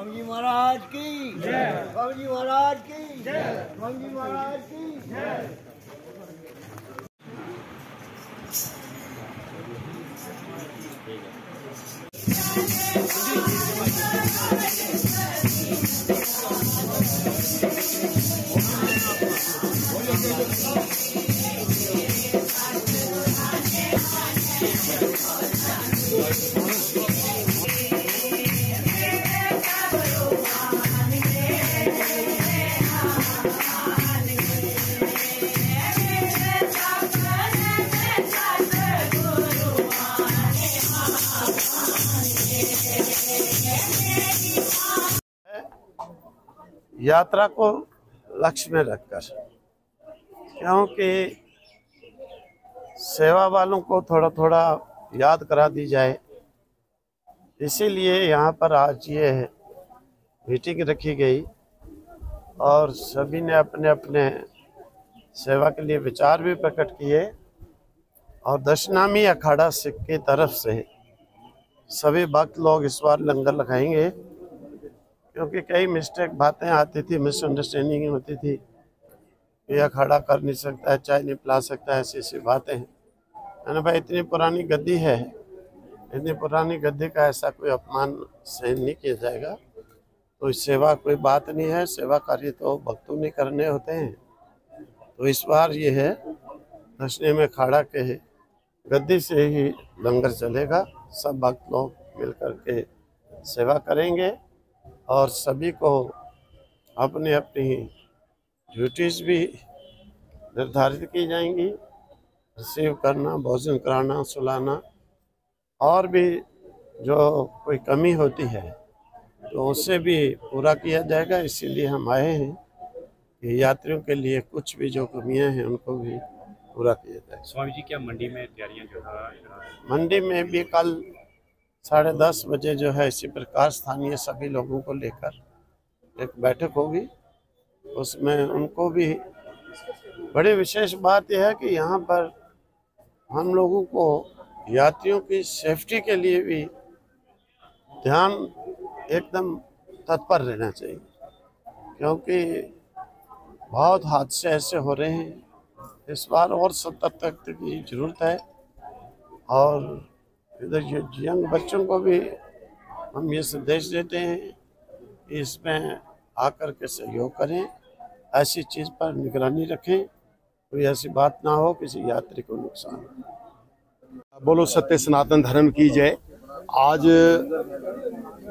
स्वामी जी महाराज की जय, स्वामी जी महाराज की जय, स्वामी जी महाराज की जय। यात्रा को लक्ष्य में रखकर, क्योंकि सेवा वालों को थोड़ा थोड़ा याद करा दी जाए, इसीलिए यहाँ पर आज ये मीटिंग रखी गई और सभी ने अपने अपने सेवा के लिए विचार भी प्रकट किए। और दशनामी अखाड़ा सिख की तरफ से सभी भक्त लोग इस बार लंगर लगाएंगे, क्योंकि कई मिस्टेक बातें आती थी, मिसअंडरस्टैंडिंग होती थी, ये अखाड़ा कर नहीं सकता है, चाय नहीं पिला सकता है, ऐसी ऐसी बातें हैं। मैंने भाई इतनी पुरानी गद्दी है, इतनी पुरानी गद्दी का ऐसा कोई अपमान सहन नहीं किया जाएगा। तो इस सेवा कोई बात नहीं है, सेवा कार्य तो भक्तों ने करने होते हैं। तो इस बार ये है दशने में अखाड़ा के गद्दी से ही लंगर चलेगा, सब भक्त लोग मिल कर के सेवा करेंगे और सभी को अपनी अपनी ड्यूटीज़ भी निर्धारित की जाएंगी, रिसीव करना, भोजन कराना, सुलाना, और भी जो कोई कमी होती है तो उससे भी पूरा किया जाएगा। इसीलिए हम आए हैं कि यात्रियों के लिए कुछ भी जो कमियां हैं उनको भी पूरा किया जाए। स्वामी जी, क्या मंडी में तैयारियां जो है? मंडी में भी कल 10:30 बजे जो है इसी प्रकार स्थानीय सभी लोगों को लेकर एक बैठक होगी। उसमें उनको भी बड़ी विशेष बात यह है कि यहाँ पर हम लोगों को यात्रियों की सेफ्टी के लिए भी ध्यान एकदम तत्पर रहना चाहिए, क्योंकि बहुत हादसे ऐसे हो रहे हैं। इस बार और सतर्कता की जरूरत है। और इधर यंग बच्चों को भी हम ये संदेश देते हैं कि इसमें आकर के सहयोग करें, ऐसी चीज़ पर निगरानी रखें, कोई ऐसी बात ना हो किसी यात्री को नुकसान हो। बोलो सत्य सनातन धर्म की जय। आज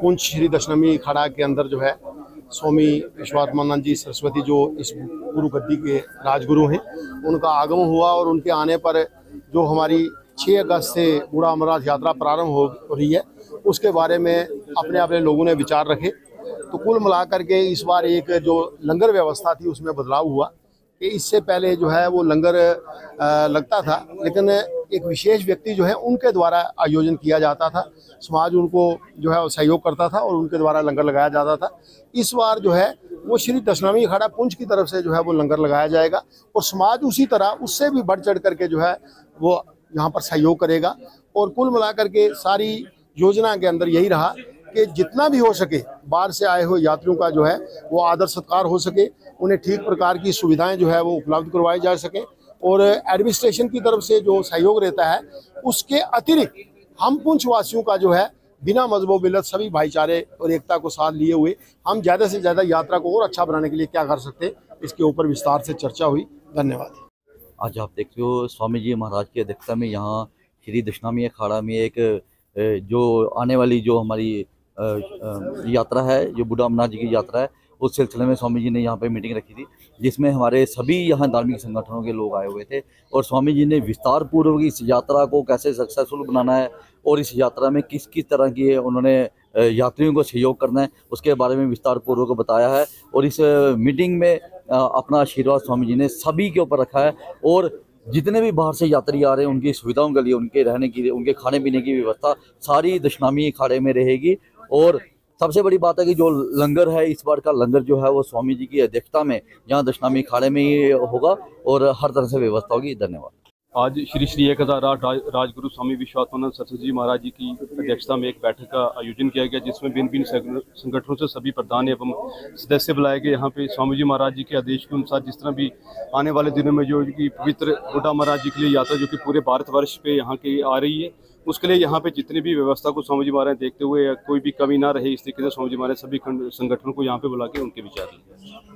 पुंछ श्री दशनामी अखाड़ा के अंदर जो है स्वामी विश्वात्मानंद जी सरस्वती जो इस गुरु गद्दी के राजगुरु हैं, उनका आगमन हुआ और उनके आने पर जो हमारी 6 अगस्त से बूढ़ा अमरनाथ यात्रा प्रारंभ हो रही है, उसके बारे में अपने अपने लोगों ने विचार रखे। तो कुल मिलाकर के इस बार एक जो लंगर व्यवस्था थी उसमें बदलाव हुआ कि इससे पहले जो है वो लंगर लगता था, लेकिन एक विशेष व्यक्ति जो है उनके द्वारा आयोजन किया जाता था, समाज उनको जो है सहयोग करता था और उनके द्वारा लंगर लगाया जाता था। इस बार जो है वो श्री दशनामी अखाड़ा पुंछ की तरफ से जो है वो लंगर लगाया जाएगा और समाज उसी तरह उससे भी बढ़ चढ़ करके जो है वो यहाँ पर सहयोग करेगा। और कुल मिलाकर के सारी योजना के अंदर यही रहा कि जितना भी हो सके बाहर से आए हुए यात्रियों का जो है वो आदर सत्कार हो सके, उन्हें ठीक प्रकार की सुविधाएं जो है वो उपलब्ध करवाई जा सके। और एडमिनिस्ट्रेशन की तरफ से जो सहयोग रहता है उसके अतिरिक्त हम पुंछ वासियों का जो है बिना मजबो बिल्लत सभी भाईचारे और एकता को साथ लिए हुए हम ज़्यादा से ज़्यादा यात्रा को और अच्छा बनाने के लिए क्या कर सकते हैं, इसके ऊपर विस्तार से चर्चा हुई। धन्यवाद। आज आप देखते हो स्वामी जी महाराज की अध्यक्षता में यहाँ श्री दशनामी अखाड़ा में एक जो आने वाली जो हमारी यात्रा है, जो बूढ़ा अमरनाथ जी की यात्रा है, उस सिलसिले में स्वामी जी ने यहाँ पे मीटिंग रखी थी, जिसमें हमारे सभी यहाँ धार्मिक संगठनों के लोग आए हुए थे और स्वामी जी ने विस्तार पूर्वक इस यात्रा को कैसे सक्सेसफुल बनाना है और इस यात्रा में किस किस तरह की उन्होंने यात्रियों को सहयोग करना है उसके बारे में विस्तार पूर्वक बताया है। और इस मीटिंग में अपना आशीर्वाद स्वामी जी ने सभी के ऊपर रखा है और जितने भी बाहर से यात्री आ रहे हैं उनकी सुविधाओं के लिए, उनके रहने की, उनके खाने पीने की व्यवस्था सारी दशनामी अखाड़े में रहेगी। और सबसे बड़ी बात है कि जो लंगर है, इस बार का लंगर जो है वो स्वामी जी की अध्यक्षता में यहाँ दशनामी अखाड़े में ही होगा और हर तरह से व्यवस्था होगी। धन्यवाद। आज श्री श्री 1008 राजगुरु स्वामी विश्वात्मानंद सरस्वती जी महाराज जी की अध्यक्षता में एक बैठक का आयोजन किया गया, जिसमें भिन्न भिन्न संगठनों से सभी प्रधान एवं सदस्य बुलाए गए। यहाँ पे स्वामी जी महाराज जी के आदेश के अनुसार जिस तरह भी आने वाले दिनों में जो कि पवित्र बुड्ढा महाराज जी के लिए यात्रा जो कि पूरे भारतवर्ष पे यहाँ की आ रही है, उसके लिए यहाँ पे जितनी भी व्यवस्था को स्वामी जी महाराज देखते हुए कोई भी कमी ना रहे, इस तरीके से स्वामी जी महाराज सभी संगठनों को यहाँ पे बुला के उनके विचार लिए।